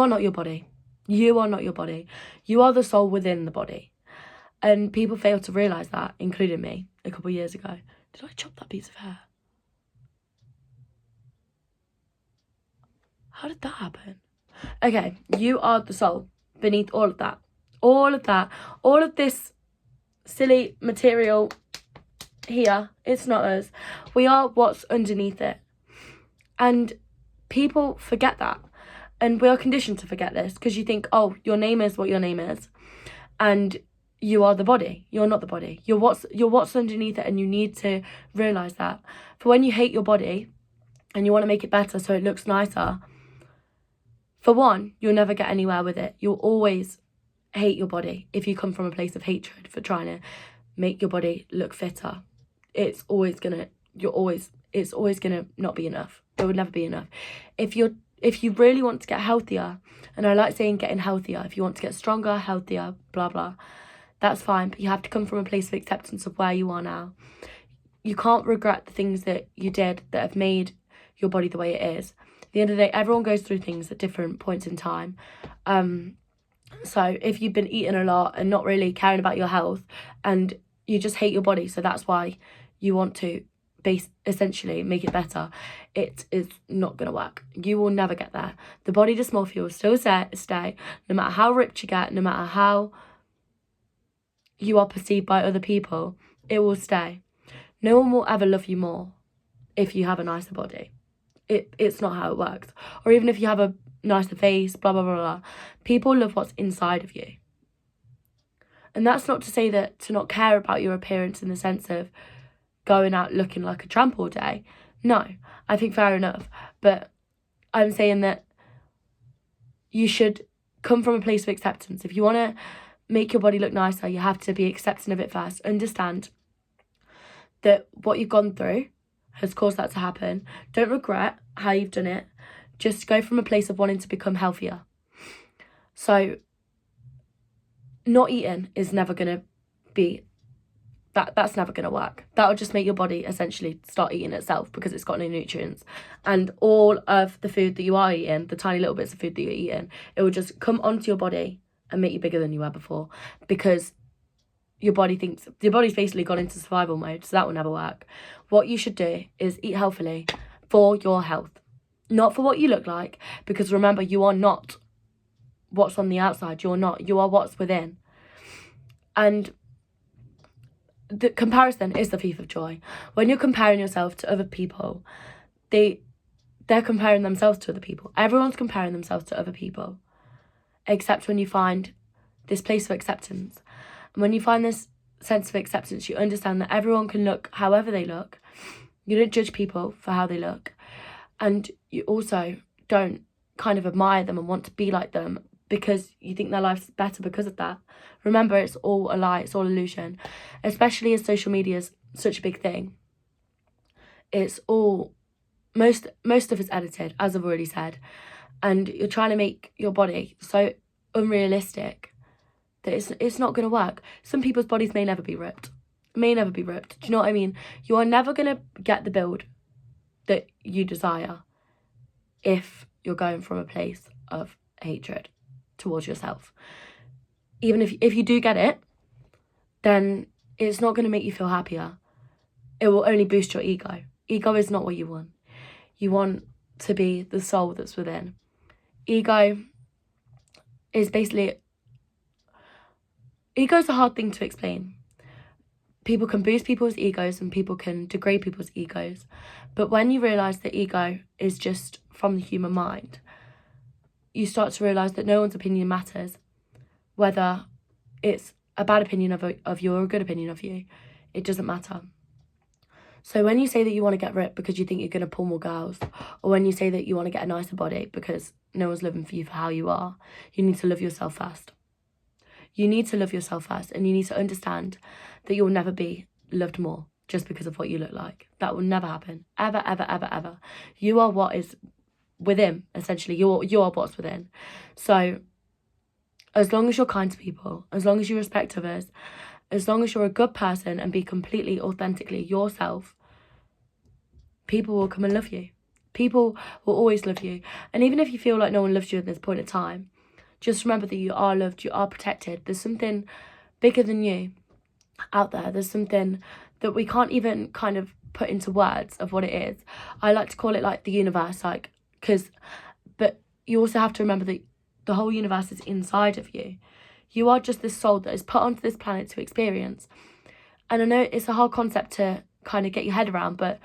You are not your body. You are not your body. You are the soul within the body. And people fail to realise that, including me, a couple of years ago. Did I chop that piece of hair? How did that happen? Okay, you are the soul beneath all of that. All of that. All of this silly material here, it's not us. We are what's underneath it. And people forget that. And we are conditioned to forget this because you think, oh, your name is what your name is. And you are the body. You're not the body. You're what's underneath it, and you need to realise that. For when you hate your body and you want to make it better so it looks nicer, for one, you'll never get anywhere with it. You'll always hate your body if you come from a place of hatred for trying to make your body look fitter. It's always gonna not be enough. It would never be enough. If you really want to get healthier, and I like saying getting healthier, if you want to get stronger, healthier, blah, blah, that's fine. But you have to come from a place of acceptance of where you are now. You can't regret the things that you did that have made your body the way it is. At the end of the day, everyone goes through things at different points in time. So if you've been eating a lot and not really caring about your health and you just hate your body, so that's why you want to essentially make it better, it is not going to work. You will never get there. The body dysmorphia will still stay, no matter how ripped you get, no matter how you are perceived by other people, it will stay. No one will ever love you more if you have a nicer body. It's not how it works. Or even if you have a nicer face, blah, blah, blah, blah. People love what's inside of you. And that's not to say that to not care about your appearance in the sense of going out looking like a tramp all day. No, I think fair enough. But I'm saying that you should come from a place of acceptance. If you want to make your body look nicer, you have to be accepting of it first. Understand that what you've gone through has caused that to happen. Don't regret how you've done it. Just go from a place of wanting to become healthier. So not eating is never going to be that's never going to work. That'll just make your body essentially start eating itself because it's got no nutrients. And all of the food that you are eating, the tiny little bits of food that you're eating, it will just come onto your body and make you bigger than you were before, because your body's basically gone into survival mode, so that will never work. What you should do is eat healthily for your health, not for what you look like, because remember, you are not what's on the outside. You are what's within. And the comparison is the thief of joy. When you're comparing yourself to other people, they're comparing themselves to other people. Everyone's comparing themselves to other people, except when you find this place of acceptance. And when you find this sense of acceptance, you understand that everyone can look however they look. You don't judge people for how they look. And you also don't kind of admire them and want to be like them because you think their life's better because of that. Remember, it's all a lie, it's all illusion. Especially as social media is such a big thing. It's all, most of it's edited, as I've already said. And you're trying to make your body so unrealistic that it's not going to work. Some people's bodies may never be ripped. Do you know what I mean? You are never going to get the build that you desire if you're going from a place of hatred towards yourself. Even if you do get it, then it's not going to make you feel happier. It will only boost your ego. Ego is not what you want. You want to be the soul that's within. Ego is a hard thing to explain. People can boost people's egos and people can degrade people's egos. But when you realise that ego is just from the human mind, you start to realise that no one's opinion matters. Whether it's a bad opinion of you or a good opinion of you, it doesn't matter. So when you say that you want to get ripped because you think you're going to pull more girls, or when you say that you want to get a nicer body because no one's living for you for how you are, you need to love yourself first. You need to love yourself first, and you need to understand that you'll never be loved more just because of what you look like. That will never happen. Ever, ever, ever, ever. You are what is within, essentially. You are what's within. So as long as you're kind to people, as long as you respect others, as long as you're a good person and be completely, authentically yourself, people will come and love you. People will always love you. And even if you feel like no one loves you at this point in time, just remember that you are loved, you are protected. There's something bigger than you out there. There's something that we can't even kind of put into words of what it is. I like to call it like the universe, like, but you also have to remember that the whole universe is inside of you. You are just this soul that is put onto this planet to experience. And I know it's a hard concept to kind of get your head around, but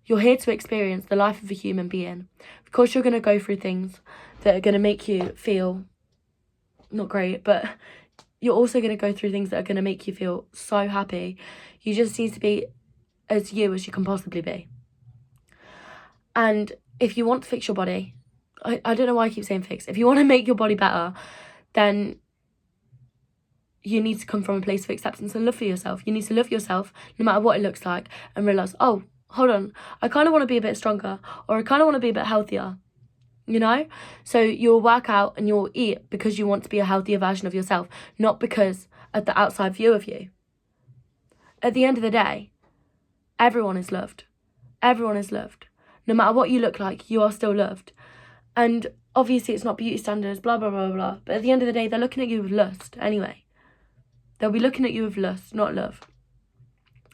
you're here to experience the life of a human being. Of course, you're going to go through things that are going to make you feel not great, but you're also going to go through things that are going to make you feel so happy. You just need to be as you as you can possibly be. And if you want to fix your body, I don't know why I keep saying fix. If you want to make your body better, then you need to come from a place of acceptance and love for yourself. You need to love yourself no matter what it looks like and realise, oh, hold on, I kind of want to be a bit stronger, or I kind of want to be a bit healthier, you know? So you'll work out and you'll eat because you want to be a healthier version of yourself, not because of the outside view of you. At the end of the day, everyone is loved. Everyone is loved. No matter what you look like, you are still loved. And obviously it's not beauty standards, blah, blah, blah, blah. But at the end of the day, they're looking at you with lust anyway. They'll be looking at you with lust, not love.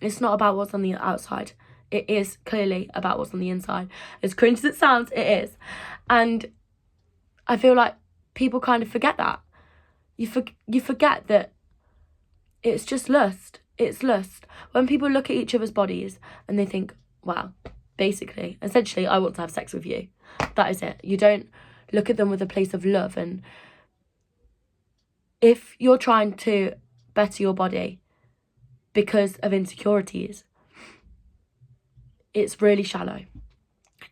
It's not about what's on the outside. It is clearly about what's on the inside. As cringe as it sounds, it is. And I feel like people kind of forget that. You forget that it's just lust. It's lust. When people look at each other's bodies and they think, wow, basically, essentially, I want to have sex with you. That is it. You don't look at them with a place of love. And if you're trying to better your body because of insecurities, it's really shallow.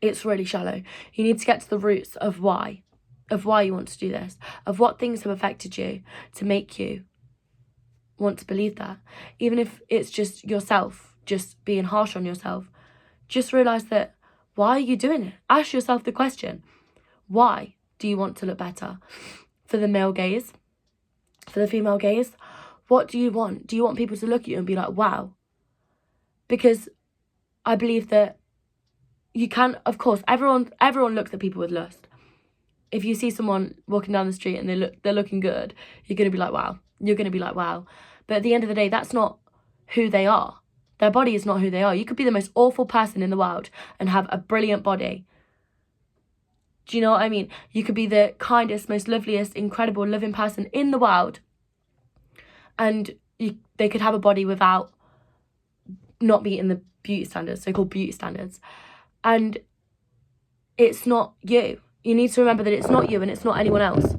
It's really shallow. You need to get to the roots of why you want to do this, of what things have affected you to make you want to believe that. Even if it's just yourself, just being harsh on yourself, just realise that, why are you doing it? Ask yourself the question, why do you want to look better? For the male gaze, for the female gaze, what do you want? Do you want people to look at you and be like, wow? Because I believe that you can, of course, everyone looks at people with lust. If you see someone walking down the street and they're looking good, you're going to be like, wow. You're going to be like, wow. But at the end of the day, that's not who they are. Their body is not who they are. You could be the most awful person in the world and have a brilliant body. Do you know what I mean? You could be the kindest, most loveliest, incredible, loving person in the world, and they could have a body without not meeting the beauty standards, so-called beauty standards. And it's not you. You need to remember that it's not you and it's not anyone else.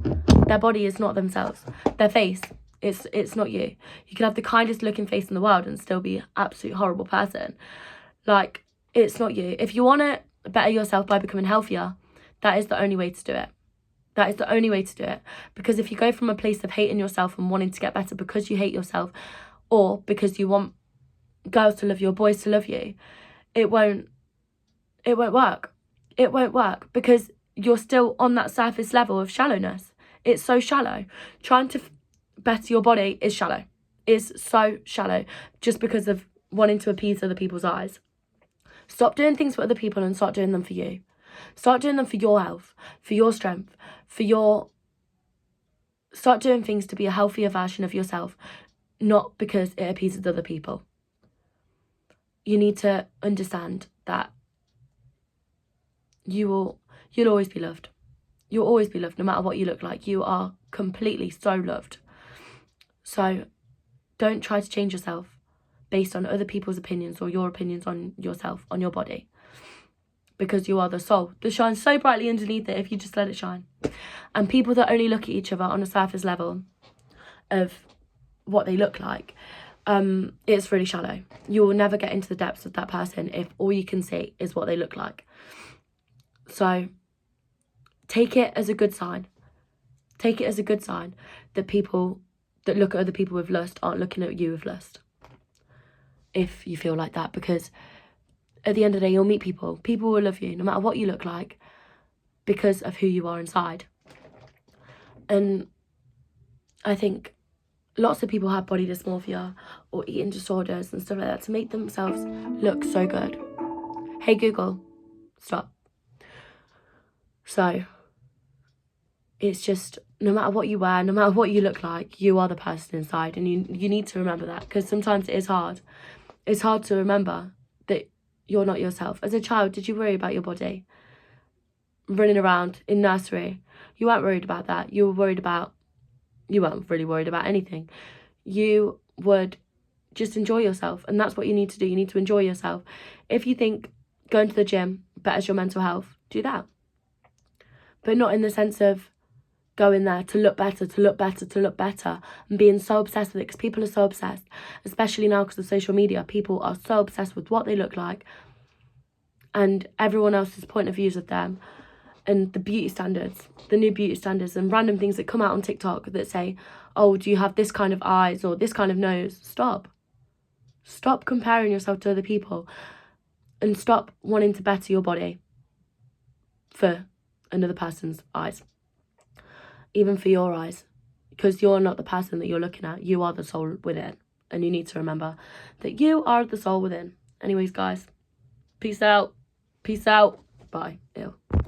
Their body is not themselves. Their face, it's not you. You can have the kindest looking face in the world and still be an absolute horrible person. Like, it's not you. If you want to better yourself by becoming healthier, that is the only way to do it. That is the only way to do it. Because if you go from a place of hating yourself and wanting to get better because you hate yourself, or because you want girls to love you or boys to love you, it won't work. It won't work because you're still on that surface level of shallowness. It's so shallow. Trying to better your body is shallow. It's so shallow just because of wanting to appease other people's eyes. Stop doing things for other people and start doing them for you. Start doing them for your health, for your strength, start doing things to be a healthier version of yourself, not because it appeases other people. You need to understand that you'll always be loved. You'll always be loved no matter what you look like. You are completely so loved. So don't try to change yourself based on other people's opinions or your opinions on yourself, on your body. Because you are the soul that shines so brightly underneath it if you just let it shine. And people that only look at each other on a surface level of what they look like, it's really shallow. You will never get into the depths of that person if all you can see is what they look like. So take it as a good sign. Take it as a good sign that people that look at other people with lust aren't looking at you with lust. If you feel like that, because at the end of the day, you'll meet people. People will love you no matter what you look like because of who you are inside. And I think lots of people have body dysmorphia or eating disorders and stuff like that to make themselves look so good. Hey Google, stop. So it's just, no matter what you wear, no matter what you look like, you are the person inside. And you need to remember that, because sometimes it is hard. It's hard to remember that you're not yourself. As a child, did you worry about your body? Running around in nursery, you weren't worried about that. You weren't really worried about anything. You would just enjoy yourself, and that's what you need to do. You need to enjoy yourself. If you think going to the gym betters your mental health, do that. But not in the sense of going there to look better, and being so obsessed with it, because people are so obsessed, especially now because of social media. People are so obsessed with what they look like and everyone else's point of views of them, and the beauty standards, the new beauty standards, and random things that come out on TikTok that say, oh, do you have this kind of eyes or this kind of nose? Stop comparing yourself to other people, and stop wanting to better your body for another person's eyes. Even for your eyes, because you're not the person that you're looking at. You are the soul within, and you need to remember that you are the soul within. Anyways, guys, peace out. Bye. Ew.